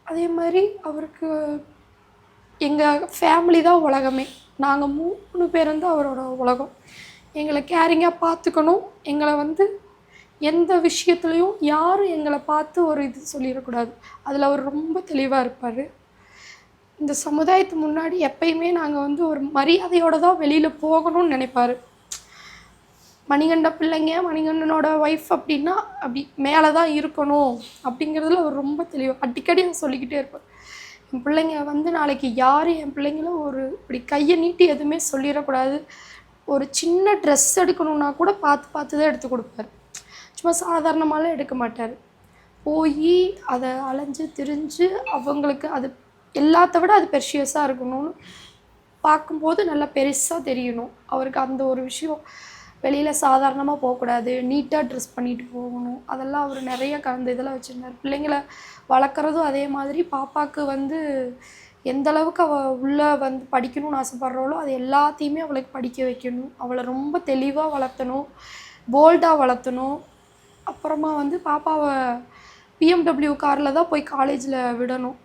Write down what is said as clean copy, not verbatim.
அதே மாதிரி அவருக்கு எங்கள் ஃபேமிலி தான் உலகமே. நாங்கள் 3 பேர் வந்து அவரோட உலகம். எங்களை கேரிங்காக பார்த்துக்கணும். எங்களை வந்து எந்த விஷயத்துலையும் யாரும் எங்களை பார்த்து ஒரு இது சொல்லிடக்கூடாது. அதில் அவர் ரொம்ப தெளிவாக இருப்பார். இந்த சமுதாயத்து முன்னாடி எப்பயுமே நாங்கள் வந்து ஒரு மரியாதையோடு தான் வெளியில் போகணும்னு நினைப்பார். மணிகண்ட பிள்ளைங்க, மணிகண்டனோட ஒய்ஃப் அப்படின்னா அப்படி மேலே தான் இருக்கணும் அப்படிங்கிறதுல அவர் ரொம்ப தெளிவாக அடிக்கடி அவர் சொல்லிக்கிட்டே இருப்பார். என் பிள்ளைங்க வந்து நாளைக்கு யார் என் பிள்ளைங்களும் ஒரு இப்படி கையை நீட்டி எதுவுமே சொல்லிடக்கூடாது. ஒரு சின்ன ட்ரெஸ் எடுக்கணுன்னா கூட பார்த்து பார்த்து தான் எடுத்து கொடுப்பார். சும்மா சாதாரணமாலாம் எடுக்க மாட்டார். போய் அதை அலைஞ்சு திரிஞ்சு அவங்களுக்கு அது எல்லாத்த விட அது பெர்ஷியஸாக இருக்கணும்னு பார்க்கும்போது நல்லா பெருசாக தெரியணும். அவருக்கு அந்த ஒரு விஷயம் வெளியில் சாதாரணமாக போகக்கூடாது, நீட்டாக ட்ரெஸ் பண்ணிட்டு போகணும். அதெல்லாம் அவர் நிறைய கலந்து இதெல்லாம் வச்சுருந்தார். பிள்ளைங்களை வளர்க்குறதும் அதே மாதிரி. பாப்பாவுக்கு வந்து எந்தளவுக்கு அவள் உள்ளே வந்து படிக்கணும்னு ஆசைப்பட்றாளோ அது எல்லாத்தையுமே அவளுக்கு படிக்க வைக்கணும். அவளை ரொம்ப தெளிவாக வளர்த்தணும், போல்டாக வளர்த்தணும். அப்புறமா வந்து பாப்பாவை BMW காரில் தான் போய் காலேஜில் விடணும்.